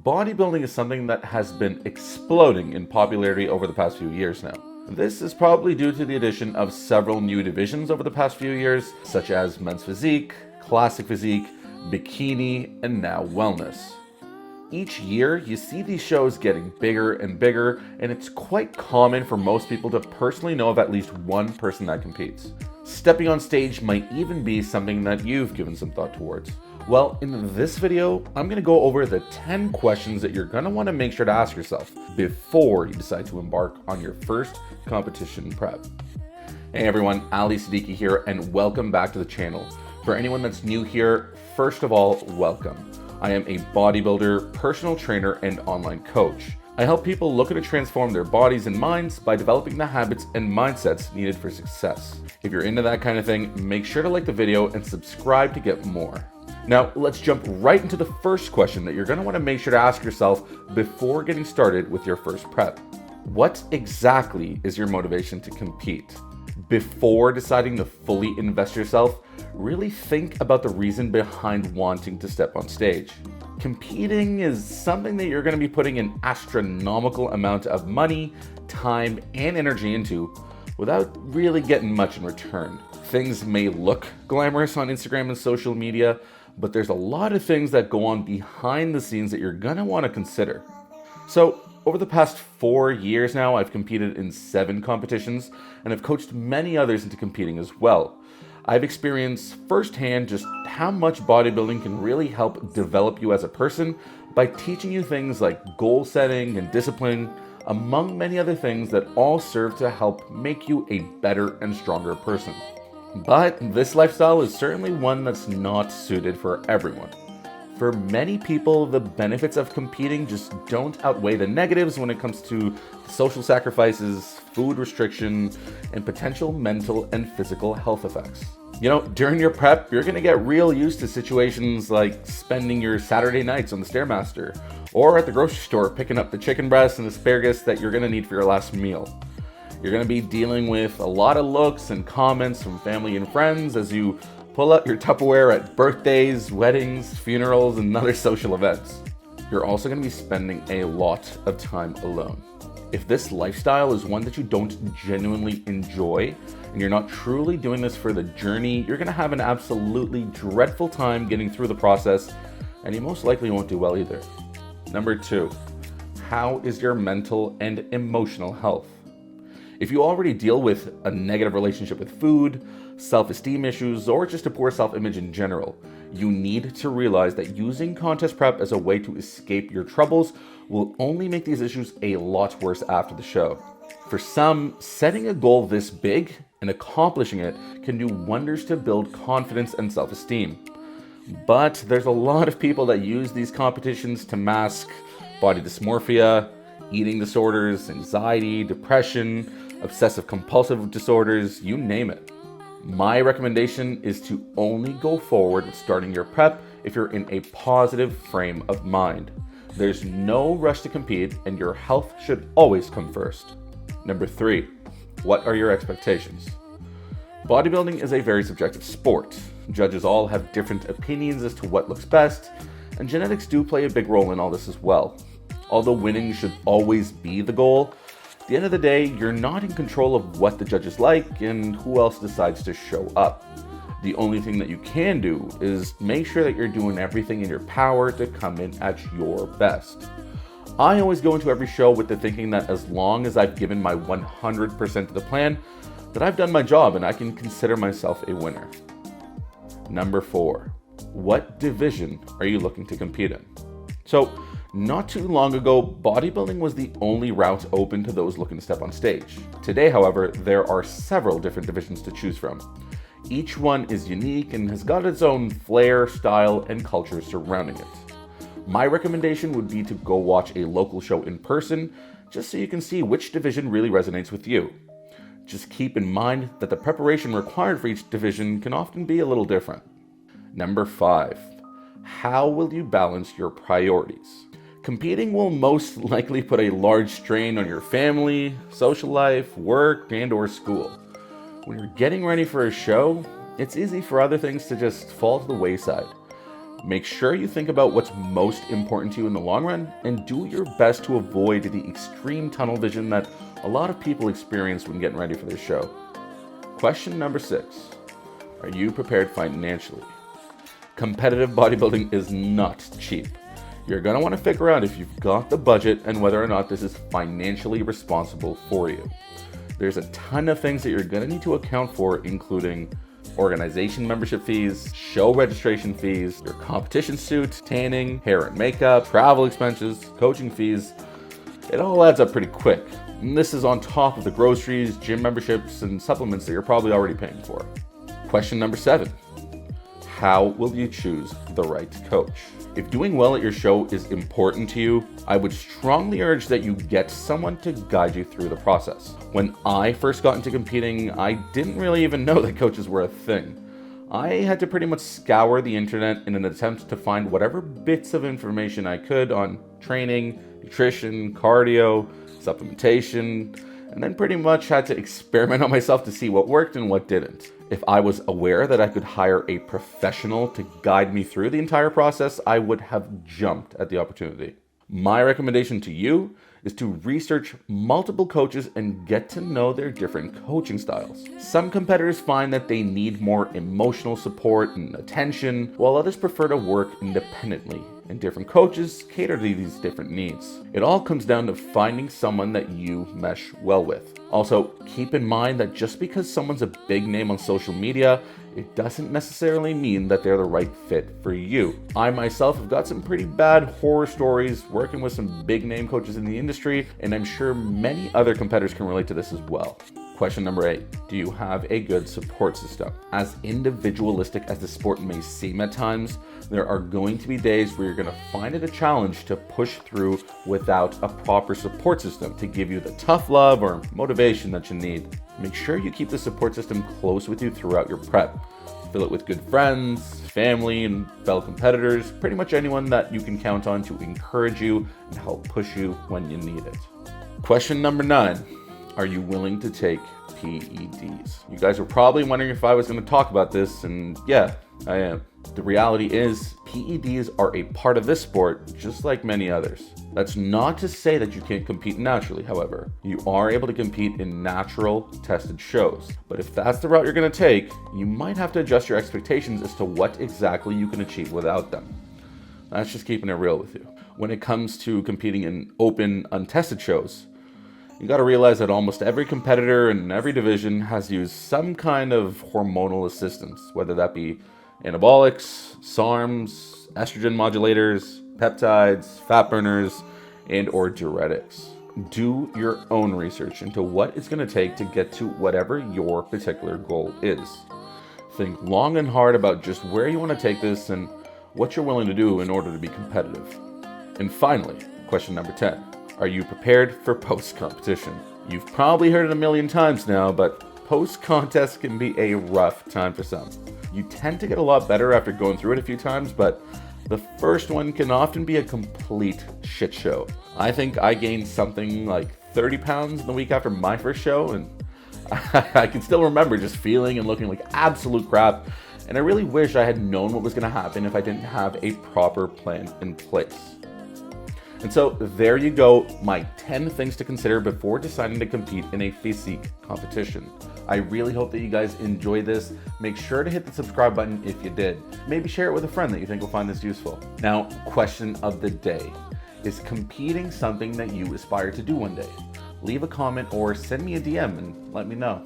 Bodybuilding is something that has been exploding in popularity over the past few years now. This is probably due to the addition of several new divisions over the past few years, such as men's physique, classic physique, bikini, and now wellness. Each year, you see these shows getting bigger and bigger, and it's quite common for most people to personally know of at least one person that competes. Stepping on stage might even be something that you've given some thought towards. Well, in this video, I'm going to go over the 10 questions that you're going to want to make sure to ask yourself before you decide to embark on your first competition prep. Hey everyone, Ali Siddiqui here, and welcome back to the channel. For anyone that's new here, first of all, welcome. I am a bodybuilder, personal trainer, and online coach. I help people looking to transform their bodies and minds by developing the habits and mindsets needed for success. If you're into that kind of thing, make sure to like the video and subscribe to get more. Now, let's jump right into the first question that you're going to want to make sure to ask yourself before getting started with your first prep. What exactly is your motivation to compete? Before deciding to fully invest yourself, really think about the reason behind wanting to step on stage. Competing is something that you're going to be putting an astronomical amount of money, time, and energy into without really getting much in return. Things may look glamorous on Instagram and social media, but there's a lot of things that go on behind the scenes that you're going to want to consider. So, over the past 4 years now, I've competed in 7 competitions, and I've coached many others into competing as well. I've experienced firsthand just how much bodybuilding can really help develop you as a person by teaching you things like goal setting and discipline, among many other things that all serve to help make you a better and stronger person. But this lifestyle is certainly one that's not suited for everyone. For many people, the benefits of competing just don't outweigh the negatives when it comes to social sacrifices, food restriction, and potential mental and physical health effects. You know, during your prep, you're going to get real used to situations like spending your Saturday nights on the Stairmaster, or at the grocery store picking up the chicken breast and asparagus that you're going to need for your last meal. You're going to be dealing with a lot of looks and comments from family and friends as you pull out your Tupperware at birthdays, weddings, funerals, and other social events. You're also going to be spending a lot of time alone. If this lifestyle is one that you don't genuinely enjoy, and you're not truly doing this for the journey, you're going to have an absolutely dreadful time getting through the process, and you most likely won't do well either. Number 2, how is your mental and emotional health? If you already deal with a negative relationship with food, self-esteem issues, or just a poor self-image in general, you need to realize that using contest prep as a way to escape your troubles will only make these issues a lot worse after the show. For some, setting a goal this big and accomplishing it can do wonders to build confidence and self-esteem. But there's a lot of people that use these competitions to mask body dysmorphia, eating disorders, anxiety, depression, obsessive compulsive disorders, you name it. My recommendation is to only go forward with starting your prep if you're in a positive frame of mind. There's no rush to compete, and your health should always come first. Number 3, what are your expectations? Bodybuilding is a very subjective sport. Judges all have different opinions as to what looks best, and genetics do play a big role in all this as well. Although winning should always be the goal, at the end of the day, you're not in control of what the judges like and who else decides to show up. The only thing that you can do is make sure that you're doing everything in your power to come in at your best. I always go into every show with the thinking that as long as I've given my 100% to the plan, that I've done my job and I can consider myself a winner. Number 4, what division are you looking to compete in? So, not too long ago, bodybuilding was the only route open to those looking to step on stage. Today, however, there are several different divisions to choose from. Each one is unique and has got its own flair, style, and culture surrounding it. My recommendation would be to go watch a local show in person, just so you can see which division really resonates with you. Just keep in mind that the preparation required for each division can often be a little different. Number 5, how will you balance your priorities? Competing will most likely put a large strain on your family, social life, work, and/or school. When you're getting ready for a show, it's easy for other things to just fall to the wayside. Make sure you think about what's most important to you in the long run and do your best to avoid the extreme tunnel vision that a lot of people experience when getting ready for their show. Question number 6. Are you prepared financially? Competitive bodybuilding is not cheap. You're going to want to figure out if you've got the budget and whether or not this is financially responsible for you. There's a ton of things that you're going to need to account for, including organization membership fees, show registration fees, your competition suit, tanning, hair and makeup, travel expenses, coaching fees. It all adds up pretty quick. And this is on top of the groceries, gym memberships, and supplements that you're probably already paying for. Question number 7. How will you choose the right coach? If doing well at your show is important to you, I would strongly urge that you get someone to guide you through the process. When I first got into competing, I didn't really even know that coaches were a thing. I had to pretty much scour the internet in an attempt to find whatever bits of information I could on training, nutrition, cardio, supplementation, and then pretty much had to experiment on myself to see what worked and what didn't. If I was aware that I could hire a professional to guide me through the entire process, I would have jumped at the opportunity. My recommendation to you is to research multiple coaches and get to know their different coaching styles. Some competitors find that they need more emotional support and attention, while others prefer to work independently, and different coaches cater to these different needs. It all comes down to finding someone that you mesh well with. Also, keep in mind that just because someone's a big name on social media, it doesn't necessarily mean that they're the right fit for you. I myself have got some pretty bad horror stories working with some big name coaches in the industry, and I'm sure many other competitors can relate to this as well. Question number 8, do you have a good support system? As individualistic as the sport may seem at times, there are going to be days where you're going to find it a challenge to push through without a proper support system to give you the tough love or motivation that you need. Make sure you keep the support system close with you throughout your prep. Fill it with good friends, family, and fellow competitors, pretty much anyone that you can count on to encourage you and help push you when you need it. Question number 9. Are you willing to take PEDs? You guys were probably wondering if I was going to talk about this, and yeah, I am. The reality is, PEDs are a part of this sport, just like many others. That's not to say that you can't compete naturally, however. You are able to compete in natural, tested shows. But if that's the route you're going to take, you might have to adjust your expectations as to what exactly you can achieve without them. That's just keeping it real with you. When it comes to competing in open, untested shows, you got to realize that almost every competitor in every division has used some kind of hormonal assistance, whether that be anabolics, SARMs, estrogen modulators, peptides, fat burners, and or diuretics. Do your own research into what it's going to take to get to whatever your particular goal is. Think long and hard about just where you want to take this and what you're willing to do in order to be competitive. And finally, question number 10. Are you prepared for post-competition? You've probably heard it a million times now, but post-contest can be a rough time for some. You tend to get a lot better after going through it a few times, but the first one can often be a complete shit show. I think I gained something like 30 pounds the week after my first show, and I can still remember just feeling and looking like absolute crap, and I really wish I had known what was going to happen if I didn't have a proper plan in place. And so there you go, my 10 things to consider before deciding to compete in a physique competition. I really hope that you guys enjoy this. Make sure to hit the subscribe button if you did. Maybe share it with a friend that you think will find this useful. Now, question of the day. Is competing something that you aspire to do one day? Leave a comment or send me a DM and let me know.